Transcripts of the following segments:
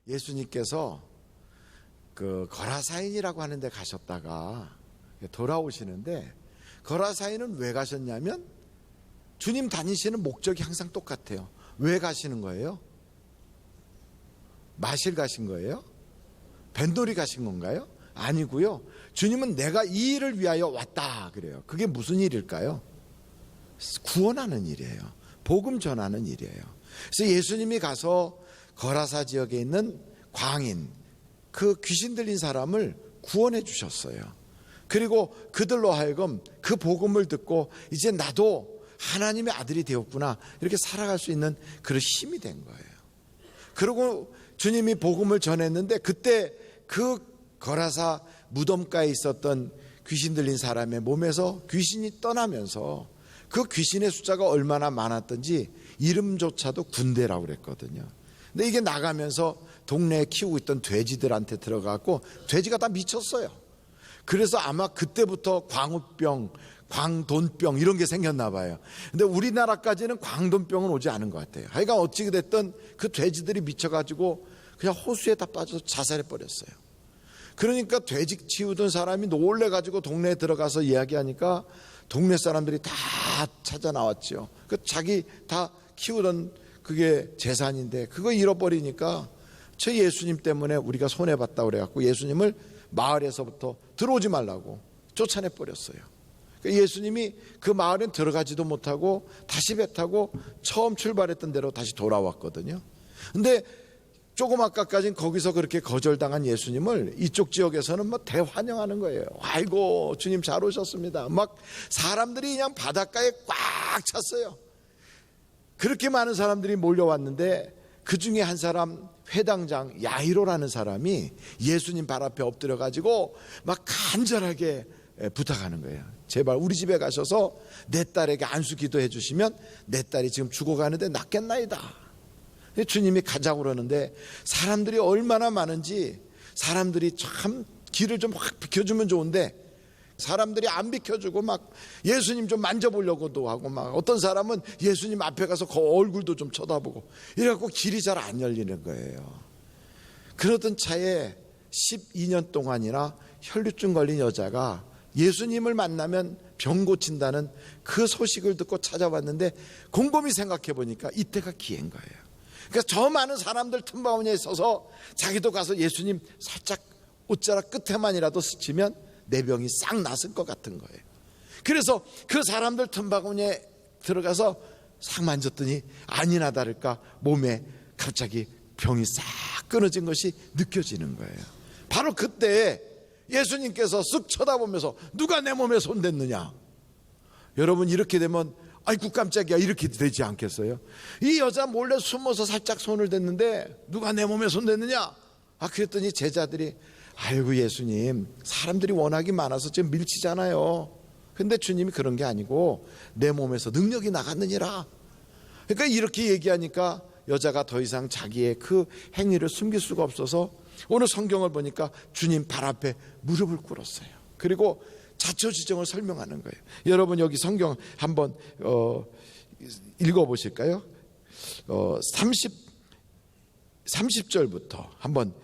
예수님께서 그 거라사인이라고 하는 데 가셨다가 돌아오시는데, 거라사인은 왜 가셨냐면 주님 다니시는 목적이 항상 똑같아요. 왜 가시는 거예요? 마실 가신 거예요? 뱃놀이 가신 건가요? 아니고요. 주님은 내가 이 일을 위하여 왔다 그래요. 그게 무슨 일일까요? 구원하는 일이에요. 복음 전하는 일이에요. 그래서 예수님이 가서 거라사 지역에 있는 광인, 그 귀신 들린 사람을 구원해 주셨어요. 그리고 그들로 하여금 그 복음을 듣고 이제 나도 하나님의 아들이 되었구나, 이렇게 살아갈 수 있는 그런 힘이 된 거예요. 그리고 주님이 복음을 전했는데, 그때 그 거라사 무덤가에 있었던 귀신 들린 사람의 몸에서 귀신이 떠나면서 그 귀신의 숫자가 얼마나 많았던지 이름조차도 군대라고 그랬거든요. 근데 이게 나가면서 동네에 키우고 있던 돼지들한테 들어가고 돼지가 다 미쳤어요. 그래서 아마 그때부터 광우병, 광돈병 이런 게 생겼나 봐요. 근데 우리나라까지는 광돈병은 오지 않은 것 같아요. 하여간 어찌 됐든 그 돼지들이 미쳐가지고 그냥 호수에 다 빠져서 자살해 버렸어요. 그러니까 돼지 치우던 사람이 놀래가지고 동네에 들어가서 이야기하니까 동네 사람들이 다 찾아 나왔죠. 그 자기 다 키우던 그게 재산인데 그거 잃어버리니까 저 예수님 때문에 우리가 손해봤다 그래갖고 예수님을 마을에서부터 들어오지 말라고 쫓아내 버렸어요. 예수님이 그 마을엔 들어가지도 못하고 다시 배 타고 처음 출발했던 데로 다시 돌아왔거든요. 근데 조금 아까까지는 거기서 그렇게 거절당한 예수님을 이쪽 지역에서는 막 대환영하는 거예요. 아이고 주님 잘 오셨습니다. 막 사람들이 그냥 바닷가에 꽉 찼어요. 그렇게 많은 사람들이 몰려왔는데 그 중에 한 사람, 회당장 야이로라는 사람이 예수님 발 앞에 엎드려 가지고 막 간절하게 부탁하는 거예요. 제발 우리 집에 가셔서 내 딸에게 안수 기도해 주시면 내 딸이 지금 죽어가는데 낫겠나이다. 주님이 가자고 그러는데 사람들이 얼마나 많은지, 사람들이 참 길을 좀 확 비켜주면 좋은데 사람들이 안 비켜주고 막 예수님 좀 만져보려고도 하고, 막 어떤 사람은 예수님 앞에 가서 그 얼굴도 좀 쳐다보고 이래갖고 길이 잘 안 열리는 거예요. 그러던 차에 12년 동안이나 혈류증 걸린 여자가 예수님을 만나면 병 고친다는 그 소식을 듣고 찾아왔는데, 곰곰이 생각해 보니까 이때가 기회인 거예요. 그러니까 저 많은 사람들 틈바구니에 있어서 자기도 가서 예수님 살짝 옷자락 끝에만이라도 스치면 내 병이 싹 났을 것 같은 거예요. 그래서 그 사람들 틈바구니에 들어가서 싹 만졌더니 아니나 다를까 몸에 갑자기 병이 싹 끊어진 것이 느껴지는 거예요. 바로 그때 예수님께서 쓱 쳐다보면서 누가 내 몸에 손댔느냐. 여러분 이렇게 되면 아이고 깜짝이야 이렇게 되지 않겠어요? 이 여자 몰래 숨어서 살짝 손을 댔는데 누가 내 몸에 손댔느냐? 그랬더니 제자들이 아이고 예수님 사람들이 워낙에 많아서 지금 밀치잖아요. 근데 주님이 그런 게 아니고 내 몸에서 능력이 나갔느니라. 그러니까 이렇게 얘기하니까 여자가 더 이상 자기의 그 행위를 숨길 수가 없어서 오늘 성경을 보니까 주님 발 앞에 무릎을 꿇었어요. 그리고 자초지종을 설명하는 거예요. 여러분 여기 성경 한번 읽어보실까요? 30절부터 한번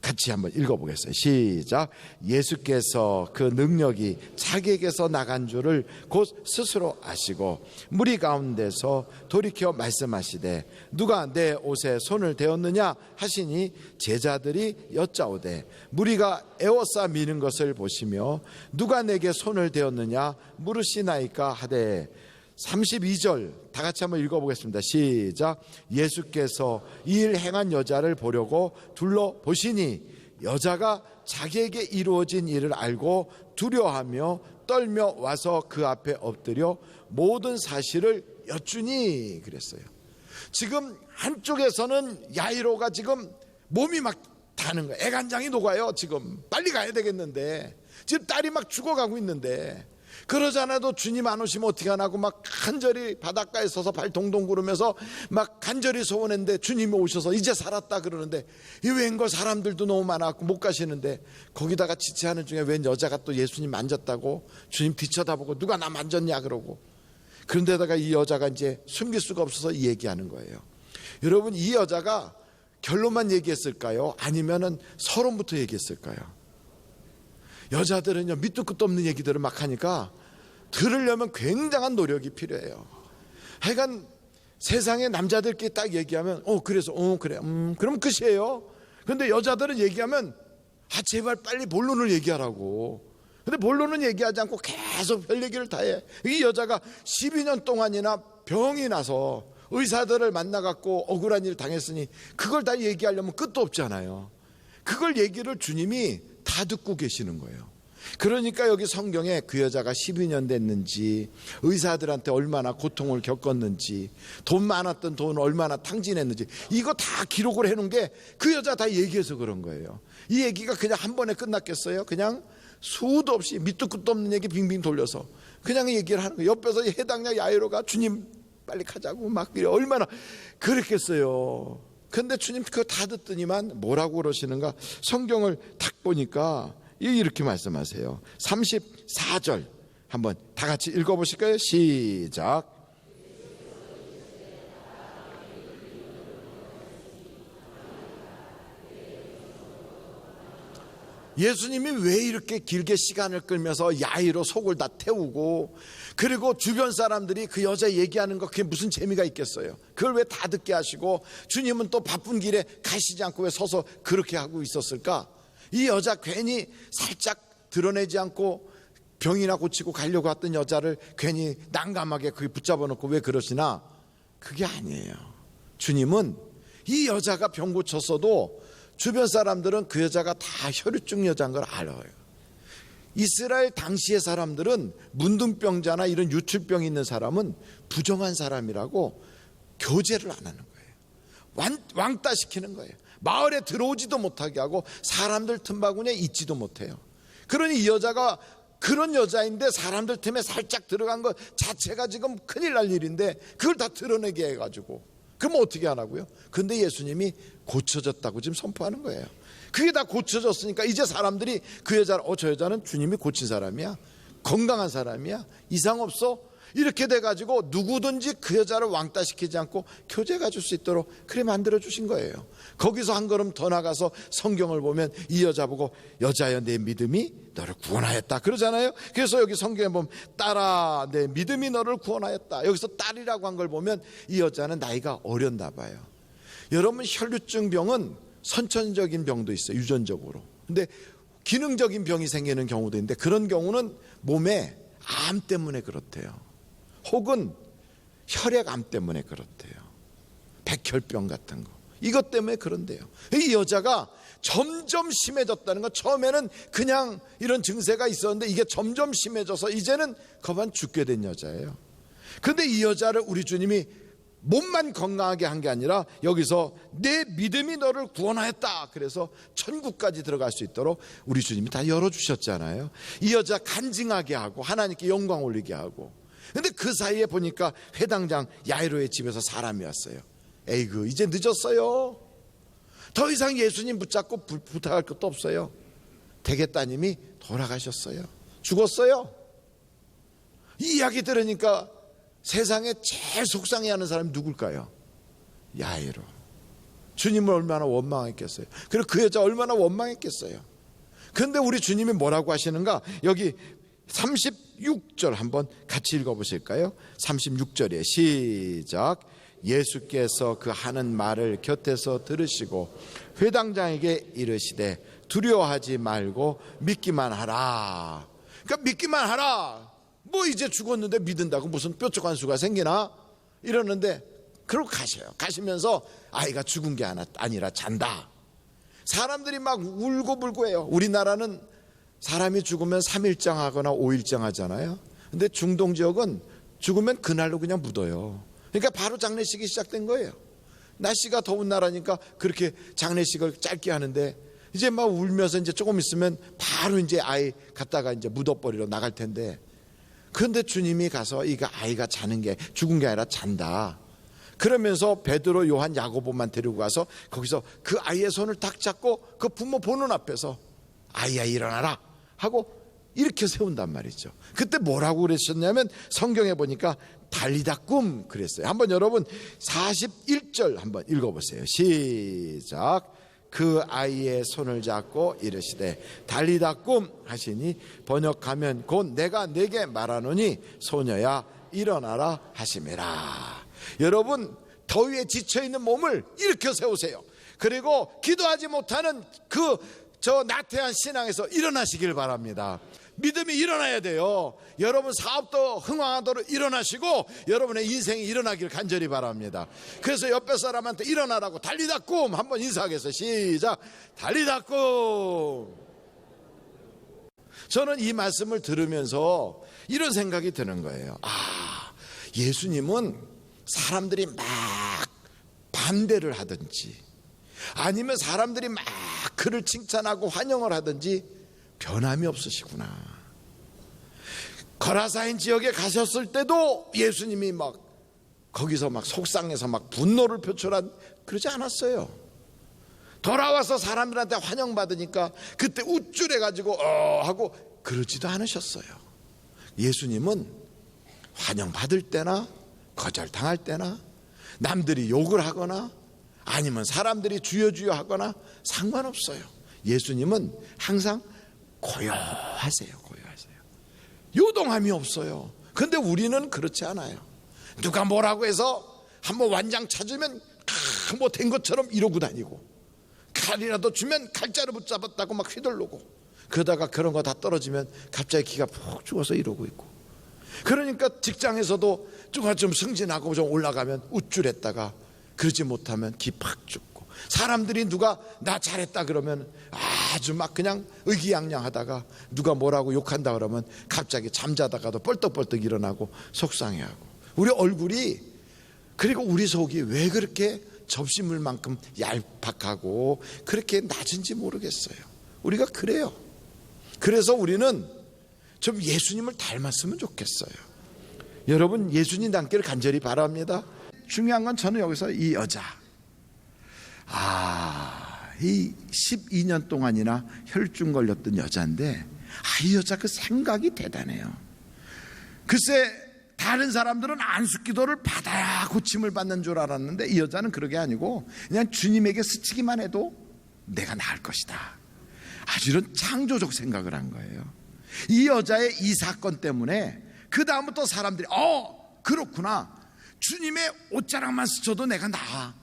같이 한번 읽어보겠어요. 시작. 예수께서 그 능력이 자기에게서 나간 줄을 곧 스스로 아시고 무리 가운데서 돌이켜 말씀하시되 누가 내 옷에 손을 대었느냐 하시니 제자들이 여짜오되 무리가 에워싸 미는 것을 보시며 누가 내게 손을 대었느냐 물으시나이까 하되 32절 다 같이 한번 읽어보겠습니다. 시작. 예수께서 이 일 행한 여자를 보려고 둘러보시니 여자가 자기에게 이루어진 일을 알고 두려워하며 떨며 와서 그 앞에 엎드려 모든 사실을 여쭈니 그랬어요. 지금 한쪽에서는 야이로가 지금 몸이 막 타는 거예요. 애간장이 녹아요. 지금 빨리 가야 되겠는데 지금 딸이 막 죽어가고 있는데 그러잖아도 주님 안 오시면 어떻게 하나고 막 간절히 바닷가에 서서 발 동동 구르면서 막 간절히 소원했는데 주님이 오셔서 이제 살았다 그러는데 이 웬걸 사람들도 너무 많아갖고 못 가시는데 거기다가 지체하는 중에 웬 여자가 또 예수님 만졌다고 주님 뒤쳐다보고 누가 나 만졌냐 그러고 그런데다가 이 여자가 이제 숨길 수가 없어서 이 얘기하는 거예요. 여러분 이 여자가 결론만 얘기했을까요? 아니면은 서론부터 얘기했을까요? 여자들은요, 밑도 끝도 없는 얘기들을 막 하니까 들으려면 굉장한 노력이 필요해요. 하여간 세상에 남자들끼리 딱 얘기하면 그래서 그래 그럼 끝이에요. 그런데 여자들은 얘기하면 제발 빨리 본론을 얘기하라고. 근데 본론은 얘기하지 않고 계속 별 얘기를 다 해. 이 여자가 12년 동안이나 병이 나서 의사들을 만나갖고 억울한 일 당했으니 그걸 다 얘기하려면 끝도 없잖아요. 그걸 얘기를 주님이 다 듣고 계시는 거예요. 그러니까 여기 성경에 그 여자가 12년 됐는지, 의사들한테 얼마나 고통을 겪었는지, 돈 많았던 돈 얼마나 탕진했는지, 이거 다 기록을 해놓은 게 그 여자 다 얘기해서 그런 거예요. 이 얘기가 그냥 한 번에 끝났겠어요? 그냥 수도 없이 밑도 끝도 없는 얘기 빙빙 돌려서 그냥 얘기를 하는 거예요. 옆에서 해당자 야이로가 주님 빨리 가자고 막 얼마나 그랬겠어요. 근데 주님 그거 다 듣더니만 뭐라고 그러시는가? 성경을 딱 보니까 이렇게 말씀하세요. 34절 한번 다 같이 읽어보실까요? 시작. 예수님이 왜 이렇게 길게 시간을 끌면서 야이로 속을 다 태우고, 그리고 주변 사람들이 그 여자 얘기하는 거 그게 무슨 재미가 있겠어요? 그걸 왜 다 듣게 하시고 주님은 또 바쁜 길에 가시지 않고 왜 서서 그렇게 하고 있었을까? 이 여자 괜히 살짝 드러내지 않고 병이나 고치고 가려고 했던 여자를 괜히 난감하게 그게 붙잡아 놓고 왜 그러시나? 그게 아니에요. 주님은 이 여자가 병 고쳤어도 주변 사람들은 그 여자가 다 혈류증 여자인 걸 알아요. 이스라엘 당시의 사람들은 문둥병자나 이런 유출병 있는 사람은 부정한 사람이라고 교제를 안 하는 거예요. 왕따시키는 거예요. 마을에 들어오지도 못하게 하고 사람들 틈바구니에 있지도 못해요. 그러니 이 여자가 그런 여자인데 사람들 틈에 살짝 들어간 것 자체가 지금 큰일 날 일인데 그걸 다 드러내게 해가지고 그럼 어떻게 하라고요? 근데 예수님이 고쳐졌다고 지금 선포하는 거예요. 그게 다 고쳐졌으니까 이제 사람들이 그 여자를 저 여자는 주님이 고친 사람이야, 건강한 사람이야, 이상 없어, 이렇게 돼가지고 누구든지 그 여자를 왕따시키지 않고 교제가 줄 수 있도록 그래 만들어주신 거예요. 거기서 한 걸음 더 나가서 성경을 보면 이 여자 보고 여자여 내 믿음이 너를 구원하였다 그러잖아요. 그래서 여기 성경에 보면 딸아 내 믿음이 너를 구원하였다. 여기서 딸이라고 한 걸 보면 이 여자는 나이가 어렸나 봐요. 여러분 혈류증 병은 선천적인 병도 있어요. 유전적으로. 근데 기능적인 병이 생기는 경우도 있는데 그런 경우는 몸에 암 때문에 그렇대요. 혹은 혈액암 때문에 그렇대요. 백혈병 같은 거. 이것 때문에 그런데요. 이 여자가 점점 심해졌다는 건 처음에는 그냥 이런 증세가 있었는데 이게 점점 심해져서 이제는 거반 죽게 된 여자예요. 그런데 이 여자를 우리 주님이 몸만 건강하게 한 게 아니라 여기서 내 믿음이 너를 구원하였다. 그래서 천국까지 들어갈 수 있도록 우리 주님이 다 열어주셨잖아요. 이 여자 간증하게 하고 하나님께 영광 올리게 하고. 근데 그 사이에 보니까 회당장 야이로의 집에서 사람이 왔어요. 에이그 이제 늦었어요. 더 이상 예수님 붙잡고 부탁할 것도 없어요. 대개 따님이 돌아가셨어요. 죽었어요. 이 이야기 들으니까 세상에 제일 속상해하는 사람이 누굴까요? 야이로. 주님을 얼마나 원망했겠어요. 그리고 그 여자 얼마나 원망했겠어요. 그런데 우리 주님이 뭐라고 하시는가? 여기 36절 한번 같이 읽어보실까요? 36절이에요. 시작. 예수께서 그 하는 말을 곁에서 들으시고 회당장에게 이르시되 두려워하지 말고 믿기만 하라. 그러니까 믿기만 하라. 뭐 이제 죽었는데 믿는다고 무슨 뾰족한 수가 생기나? 이러는데 그러고 가셔요. 가시면서 아이가 죽은 게 아니라 잔다. 사람들이 막 울고 불고 해요. 우리나라는 사람이 죽으면 3일장 하거나 5일장 하잖아요. 근데 중동 지역은 죽으면 그날로 그냥 묻어요. 그러니까 바로 장례식이 시작된 거예요. 날씨가 더운 나라니까 그렇게 장례식을 짧게 하는데 이제 막 울면서 이제 조금 있으면 바로 이제 아이 갖다가 이제 묻어버리러 나갈 텐데 그런데 주님이 가서 이거 아이가 자는 게 죽은 게 아니라 잔다. 그러면서 베드로, 요한, 야고보만 데리고 가서 거기서 그 아이의 손을 딱 잡고 그 부모 보는 앞에서 아이야 일어나라 하고 이렇게 세운단 말이죠. 그때 뭐라고 그러셨냐면 성경에 보니까 달리다 꿈 그랬어요. 한번 여러분 41절 한번 읽어보세요. 시작. 그 아이의 손을 잡고 이르시되 달리다 꿈 하시니 번역하면 곧 내가 네게 말하노니 소녀야 일어나라 하심이라. 여러분 더위에 지쳐있는 몸을 일으켜 세우세요. 그리고 기도하지 못하는 저 나태한 신앙에서 일어나시길 바랍니다. 믿음이 일어나야 돼요. 여러분 사업도 흥황하도록 일어나시고 여러분의 인생이 일어나길 간절히 바랍니다. 그래서 옆에 사람한테 일어나라고 달리다 꿈 한번 인사하겠어요. 시작. 달리다 꿈. 저는 이 말씀을 들으면서 이런 생각이 드는 거예요. 예수님은 사람들이 막 반대를 하든지 아니면 사람들이 막 그를 칭찬하고 환영을 하든지 변함이 없으시구나. 거라사인 지역에 가셨을 때도 예수님이 막 거기서 막 속상해서 막 분노를 표출한 그러지 않았어요. 돌아와서 사람들한테 환영받으니까 그때 우쭐해가지고 하고 그러지도 않으셨어요. 예수님은 환영받을 때나 거절당할 때나 남들이 욕을 하거나 아니면 사람들이 주여 주여 하거나 상관없어요. 예수님은 항상 고요하세요. 요동함이 없어요. 근데 우리는 그렇지 않아요. 누가 뭐라고 해서 한번 완장 찾으면 뭐 된 것처럼 이러고 다니고 칼이라도 주면 칼자루 붙잡았다고 막 휘둘르고 그러다가 그런 거 다 떨어지면 갑자기 기가 푹 죽어서 이러고 있고 그러니까 직장에서도 좀 승진하고 좀 올라가면 우쭐했다가 그러지 못하면 기 팍 죽고 사람들이 누가 나 잘했다 그러면 아주 막 그냥 의기양양하다가 누가 뭐라고 욕한다 그러면 갑자기 잠자다가도 뻘떡뻘떡 일어나고 속상해하고 우리 얼굴이 그리고 우리 속이 왜 그렇게 접시물만큼 얄팍하고 그렇게 낮은지 모르겠어요. 우리가 그래요. 그래서 우리는 좀 예수님을 닮았으면 좋겠어요. 여러분 예수님 닮기를 간절히 바랍니다. 중요한 건 저는 여기서 이 여자 이 12년 동안이나 혈중 걸렸던 여자인데 이 여자 그 생각이 대단해요. 글쎄 다른 사람들은 안수기도를 받아야 고침을 받는 줄 알았는데 이 여자는 그러게 아니고 그냥 주님에게 스치기만 해도 내가 나을 것이다. 아주 이런 창조적 생각을 한 거예요. 이 여자의 이 사건 때문에 그 다음부터 사람들이 그렇구나. 주님의 옷자락만 스쳐도 내가 나아.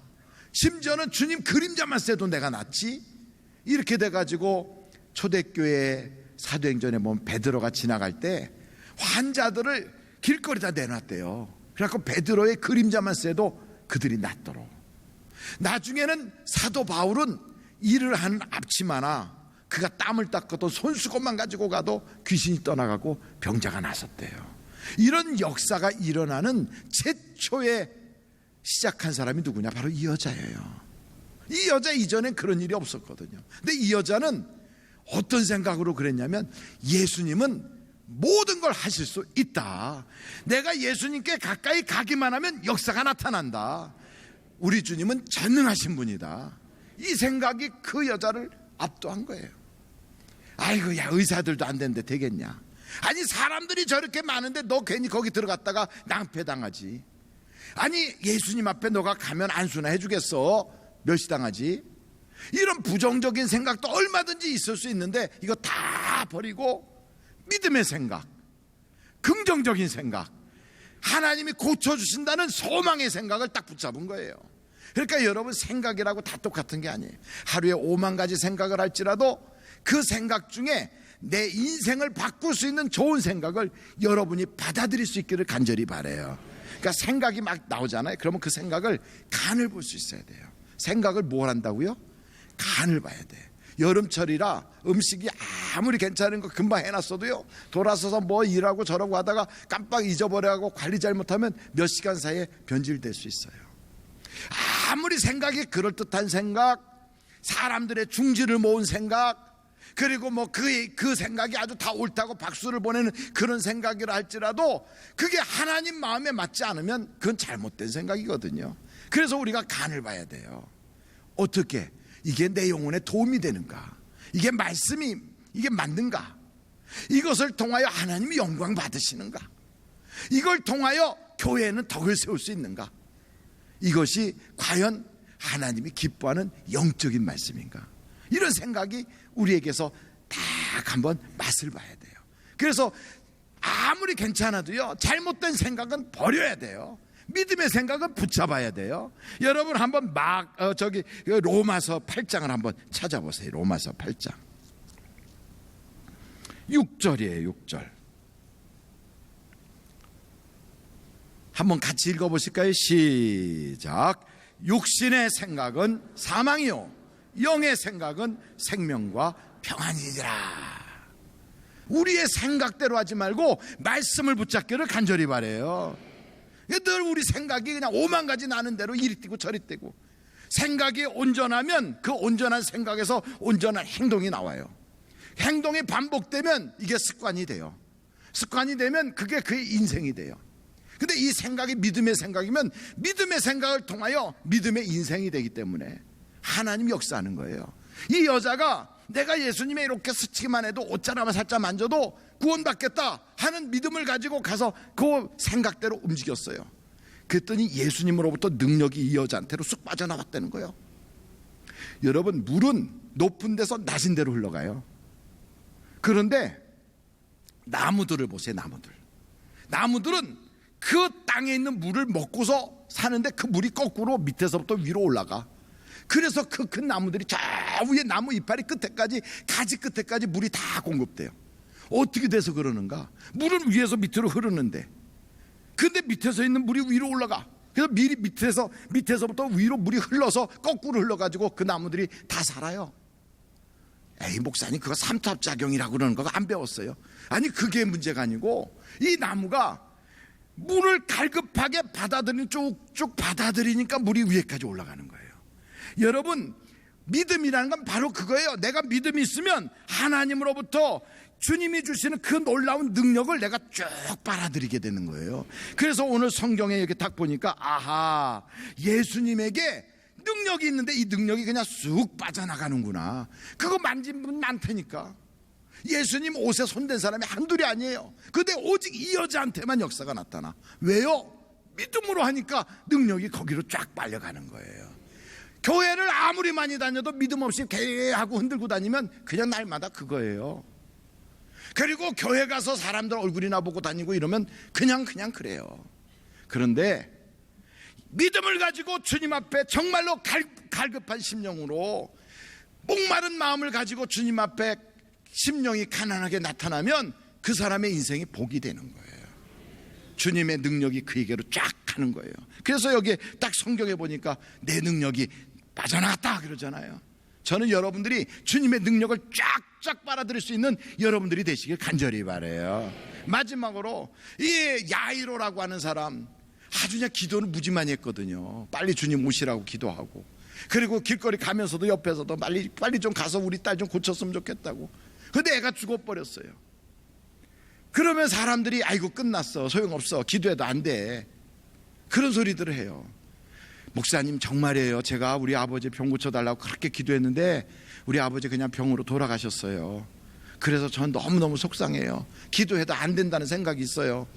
심지어는 주님 그림자만 쐬도 내가 낫지. 이렇게 돼가지고 초대교회 사도행전에 보면 베드로가 지나갈 때 환자들을 길거리다 내놨대요. 그래갖고 베드로의 그림자만 쐬도 그들이 낫도록. 나중에는 사도 바울은 일을 하는 앞치마나 그가 땀을 닦았던 손수건만 가지고 가도 귀신이 떠나가고 병자가 나섰대요. 이런 역사가 일어나는 최초에 시작한 사람이 누구냐? 바로 이 여자예요. 이 여자 이전엔 그런 일이 없었거든요. 근데 이 여자는 어떤 생각으로 그랬냐면 예수님은 모든 걸 하실 수 있다. 내가 예수님께 가까이 가기만 하면 역사가 나타난다. 우리 주님은 전능하신 분이다. 이 생각이 그 여자를 압도한 거예요. 아이고 야 의사들도 안 되는데 되겠냐. 아니 사람들이 저렇게 많은데 너 괜히 거기 들어갔다가 낭패당하지. 아니 예수님 앞에 너가 가면 안수나 해주겠어? 멸시당하지. 이런 부정적인 생각도 얼마든지 있을 수 있는데 이거 다 버리고 믿음의 생각, 긍정적인 생각, 하나님이 고쳐주신다는 소망의 생각을 딱 붙잡은 거예요. 그러니까 여러분 생각이라고 다 똑같은 게 아니에요. 하루에 5만 가지 생각을 할지라도 그 생각 중에 내 인생을 바꿀 수 있는 좋은 생각을 여러분이 받아들일 수 있기를 간절히 바라요. 그러니까 생각이 막 나오잖아요. 그러면 그 생각을 간을 볼 수 있어야 돼요. 생각을 뭘 한다고요? 간을 봐야 돼. 여름철이라 음식이 아무리 괜찮은 거 금방 해놨어도요 돌아서서 뭐 일하고 저러고 하다가 깜빡 잊어버려하고 관리 잘못하면 몇 시간 사이에 변질될 수 있어요. 아무리 생각이 그럴듯한 생각, 사람들의 중지를 모은 생각, 그리고 뭐 그 생각이 아주 다 옳다고 박수를 보내는 그런 생각이라 할지라도 그게 하나님 마음에 맞지 않으면 그건 잘못된 생각이거든요. 그래서 우리가 간을 봐야 돼요. 어떻게 이게 내 영혼에 도움이 되는가? 이게 말씀이 이게 맞는가? 이것을 통하여 하나님이 영광 받으시는가? 이걸 통하여 교회에는 덕을 세울 수 있는가? 이것이 과연 하나님이 기뻐하는 영적인 말씀인가? 이런 생각이 우리에게서 딱 한번 맛을 봐야 돼요. 그래서 아무리 괜찮아도요, 잘못된 생각은 버려야 돼요. 믿음의 생각은 붙잡아야 돼요. 여러분 한번 로마서 8장을 한번 찾아보세요. 로마서 8장 6절이에요. 6절 한번 같이 읽어보실까요? 시작. 육신의 생각은 사망이요 영의 생각은 생명과 평안이니라. 우리의 생각대로 하지 말고 말씀을 붙잡기를 간절히 바래요. 늘 우리 생각이 그냥 오만 가지 나는 대로 이리 뛰고 저리 뛰고, 생각이 온전하면 그 온전한 생각에서 온전한 행동이 나와요. 행동이 반복되면 이게 습관이 돼요. 습관이 되면 그게 그의 인생이 돼요. 근데 이 생각이 믿음의 생각이면 믿음의 생각을 통하여 믿음의 인생이 되기 때문에 하나님이 역사하는 거예요. 이 여자가 내가 예수님의 이렇게 스치기만 해도 옷자락 하나 살짝 만져도 구원받겠다 하는 믿음을 가지고 가서 그 생각대로 움직였어요. 그랬더니 예수님으로부터 능력이 이 여자한테로 쑥 빠져나왔다는 거예요. 여러분, 물은 높은 데서 낮은 데로 흘러가요. 그런데 나무들을 보세요. 나무들은 그 땅에 있는 물을 먹고서 사는데 그 물이 거꾸로 밑에서부터 위로 올라가. 그래서 그 큰 나무들이 저 위에 나무 이파리 끝에까지, 가지 끝에까지 물이 다 공급돼요. 어떻게 돼서 그러는가? 물은 위에서 밑으로 흐르는데, 근데 밑에서 있는 물이 위로 올라가. 그래서 밑에서부터 위로 물이 흘러서 거꾸로 흘러가지고 그 나무들이 다 살아요. 에이, 목사님 그거 삼투압작용이라고 그러는 거 안 배웠어요? 아니, 그게 문제가 아니고 이 나무가 물을 갈급하게 쭉쭉 받아들이니까 물이 위에까지 올라가는 거예요. 여러분, 믿음이라는 건 바로 그거예요. 내가 믿음이 있으면 하나님으로부터 주님이 주시는 그 놀라운 능력을 내가 쭉 빨아들이게 되는 거예요. 그래서 오늘 성경에 이렇게 딱 보니까, 아하, 예수님에게 능력이 있는데 이 능력이 그냥 쑥 빠져나가는구나. 그거 만진 분 많다니까. 예수님 옷에 손댄 사람이 한둘이 아니에요. 근데 오직 이 여자한테만 역사가 나타나. 왜요? 믿음으로 하니까 능력이 거기로 쫙 빨려가는 거예요. 교회를 아무리 많이 다녀도 믿음 없이 개하고 흔들고 다니면 그냥 날마다 그거예요. 그리고 교회 가서 사람들 얼굴이나 보고 다니고 이러면 그냥 그래요. 그런데 믿음을 가지고 주님 앞에 정말로 갈급한 심령으로 목마른 마음을 가지고 주님 앞에 심령이 가난하게 나타나면 그 사람의 인생이 복이 되는 거예요. 주님의 능력이 그에게로 쫙 가는 거예요. 그래서 여기에 딱 성경에 보니까 내 능력이 빠져나갔다 그러잖아요. 저는 여러분들이 주님의 능력을 쫙쫙 빨아들일 수 있는 여러분들이 되시길 간절히 바라요. 마지막으로 이 야이로라고 하는 사람, 아주 그냥 기도는 무지 많이 했거든요. 빨리 주님 오시라고 기도하고, 그리고 길거리 가면서도 옆에서도 빨리 좀 가서 우리 딸 좀 고쳤으면 좋겠다고. 근데 애가 죽어버렸어요. 그러면 사람들이 아이고 끝났어, 소용없어, 기도해도 안 돼, 그런 소리들을 해요. 목사님 정말이에요. 제가 우리 아버지 병 고쳐달라고 그렇게 기도했는데 우리 아버지 그냥 병으로 돌아가셨어요. 그래서 전 너무너무 속상해요. 기도해도 안 된다는 생각이 있어요.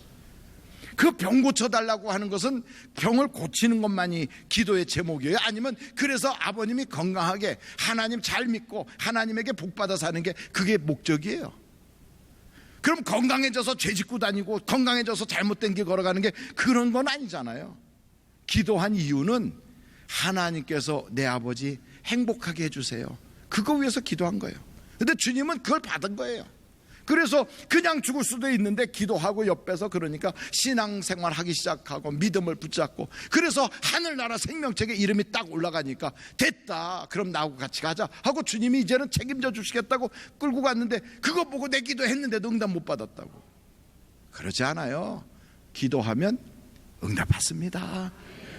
그 병 고쳐달라고 하는 것은 병을 고치는 것만이 기도의 제목이에요? 아니면 그래서 아버님이 건강하게 하나님 잘 믿고 하나님에게 복받아 사는 게 그게 목적이에요? 그럼 건강해져서 죄 짓고 다니고 건강해져서 잘못된 길 걸어가는 게 그런 건 아니잖아요. 기도한 이유는 하나님께서 내 아버지 행복하게 해주세요, 그거 위해서 기도한 거예요. 근데 주님은 그걸 받은 거예요. 그래서 그냥 죽을 수도 있는데 기도하고 옆에서, 그러니까 신앙생활 하기 시작하고 믿음을 붙잡고, 그래서 하늘나라 생명책에 이름이 딱 올라가니까 됐다, 그럼 나하고 같이 가자 하고 주님이 이제는 책임져 주시겠다고 끌고 갔는데, 그거 보고 내 기도했는데도 응답 못 받았다고. 그러지 않아요. 기도하면 응답 받습니다.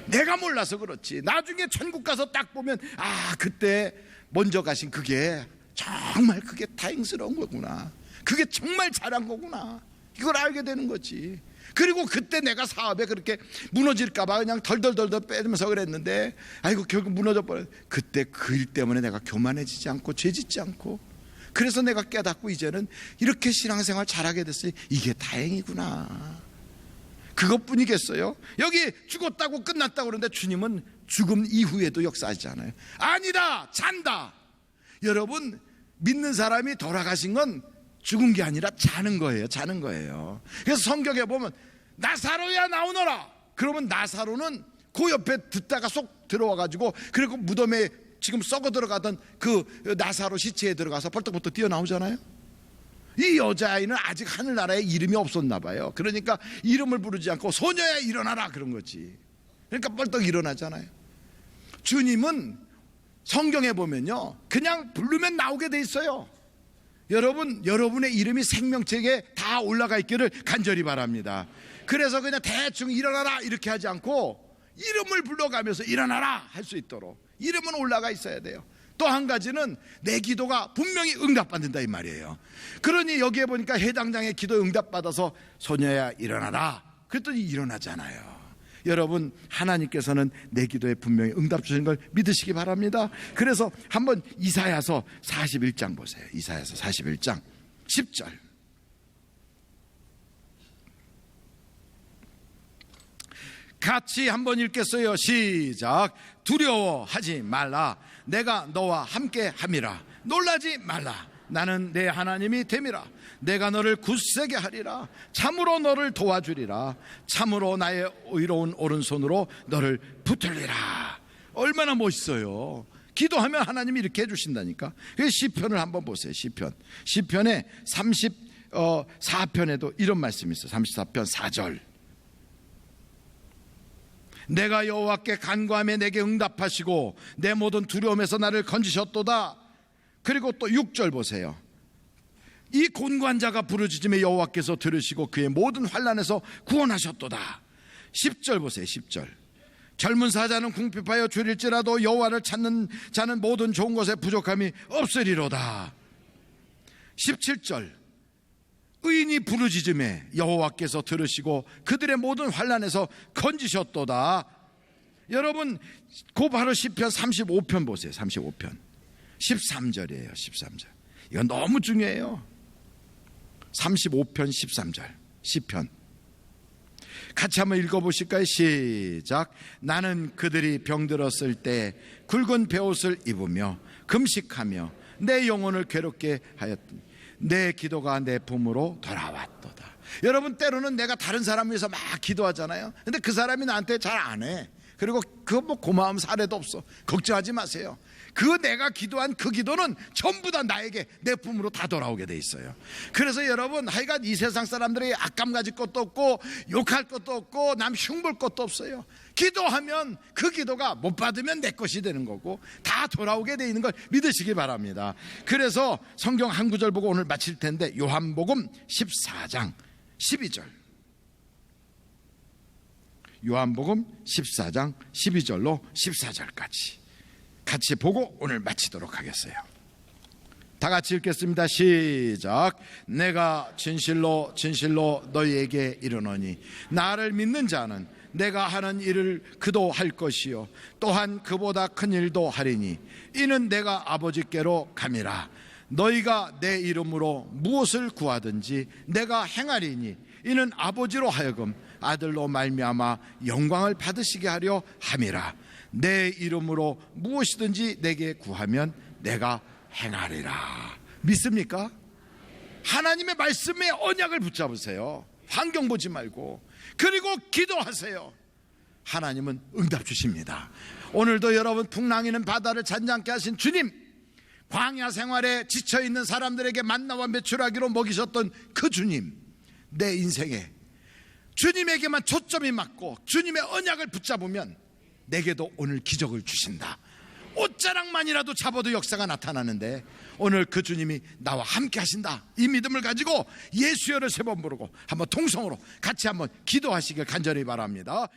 내가 몰라서 그렇지, 나중에 천국 가서 딱 보면 아, 그때 먼저 가신 그게 정말 그게 다행스러운 거구나, 그게 정말 잘한 거구나, 이걸 알게 되는 거지. 그리고 그때 내가 사업에 그렇게 무너질까봐 그냥 덜덜덜 빼면서 그랬는데 아이고 결국 무너져 버려. 그때 그 일 때문에 내가 교만해지지 않고 죄짓지 않고, 그래서 내가 깨닫고 이제는 이렇게 신앙생활 잘하게 됐으니 이게 다행이구나. 그것뿐이겠어요? 여기 죽었다고 끝났다고 그러는데 주님은 죽음 이후에도 역사하잖아요. 아니다, 잔다. 여러분, 믿는 사람이 돌아가신 건 죽은 게 아니라 자는 거예요. 자는 거예요. 그래서 성경에 보면 나사로야 나오너라. 그러면 나사로는 그 옆에 듣다가 쏙 들어와가지고, 그리고 무덤에 지금 썩어 들어가던 그 나사로 시체에 들어가서 벌떡벌떡 뛰어나오잖아요. 이 여자아이는 아직 하늘나라에 이름이 없었나 봐요. 그러니까 이름을 부르지 않고 소녀야 일어나라 그런 거지. 그러니까 벌떡 일어나잖아요. 주님은 성경에 보면요, 그냥 부르면 나오게 돼 있어요. 여러분, 여러분의 이름이 생명책에 다 올라가 있기를 간절히 바랍니다. 그래서 그냥 대충 일어나라 이렇게 하지 않고 이름을 불러가면서 일어나라 할 수 있도록 이름은 올라가 있어야 돼요. 또 한 가지는 내 기도가 분명히 응답받는다 이 말이에요. 그러니 여기에 보니까 해당장의 기도 응답받아서 소녀야 일어나라 그랬더니 일어나잖아요. 여러분, 하나님께서는 내 기도에 분명히 응답 주시는 걸 믿으시기 바랍니다. 그래서 한번 이사야서 41장 보세요. 이사야서 41장 10절. 같이 한번 읽겠어요. 시작. 두려워하지 말라. 내가 너와 함께 함이라. 놀라지 말라. 나는 내 하나님이 됨이라. 내가 너를 굳세게 하리라. 참으로 너를 도와주리라. 참으로 나의 의로운 오른손으로 너를 붙들리라. 얼마나 멋있어요. 기도하면 하나님이 이렇게 해주신다니까. 시편을 한번 보세요. 시편의 34편에도 이런 말씀이 있어요. 34편 4절. 내가 여호와께 간구하며 내게 응답하시고 내 모든 두려움에서 나를 건지셨도다. 그리고 또 6절 보세요. 이 곤고한 자가 부르짖음에 여호와께서 들으시고 그의 모든 환난에서 구원하셨도다. 10절 보세요. 10절. 젊은 사자는 궁핍하여 줄일지라도 여호와를 찾는 자는 모든 좋은 것에 부족함이 없으리로다. 17절. 의인이 부르짖음에 여호와께서 들으시고 그들의 모든 환난에서 건지셨도다. 여러분, 그 바로 시편 35편 보세요. 35편 13절이에요. 13절. 이건 너무 중요해요. 35편 13절 시편 같이 한번 읽어보실까요? 시작. 나는 그들이 병들었을 때 굵은 베옷을 입으며 금식하며 내 영혼을 괴롭게 하였더니 내 기도가 내 품으로 돌아왔도다. 여러분, 때로는 내가 다른 사람 위해서 막 기도하잖아요. 근데 그 사람이 나한테 잘 안 해. 그리고 그거 뭐 고마움 사례도 없어. 걱정하지 마세요. 그 내가 기도한 그 기도는 전부 다 나에게 내 품으로 다 돌아오게 돼 있어요. 그래서 여러분, 하여간 이 세상 사람들이 악감 가질 것도 없고 욕할 것도 없고 남 흉볼 것도 없어요. 기도하면 그 기도가 못 받으면 내 것이 되는 거고 다 돌아오게 돼 있는 걸 믿으시기 바랍니다. 그래서 성경 한 구절 보고 오늘 마칠 텐데, 요한복음 14장 12절. 요한복음 14장 12절로 14절까지 같이 보고 오늘 마치도록 하겠어요. 다 같이 읽겠습니다. 시작. 내가 진실로 진실로 너희에게 이르노니 나를 믿는 자는 내가 하는 일을 그도 할 것이요 또한 그보다 큰 일도 하리니 이는 내가 아버지께로 감이라. 너희가 내 이름으로 무엇을 구하든지 내가 행하리니 이는 아버지로 하여금 아들로 말미암아 영광을 받으시게 하려 함이라. 내 이름으로 무엇이든지 내게 구하면 내가 행하리라. 믿습니까? 하나님의 말씀에 언약을 붙잡으세요. 환경 보지 말고. 그리고 기도하세요. 하나님은 응답 주십니다. 오늘도 여러분, 풍랑이는 바다를 잔잔케 하신 주님, 광야 생활에 지쳐있는 사람들에게 만나와 메추라기로 먹이셨던 그 주님, 내 인생에 주님에게만 초점이 맞고 주님의 언약을 붙잡으면 내게도 오늘 기적을 주신다. 옷자락만이라도 잡아도 역사가 나타나는데 오늘 그 주님이 나와 함께 하신다. 이 믿음을 가지고 예수여를 3번 부르고 한번 통성으로 같이 한번 기도하시길 간절히 바랍니다.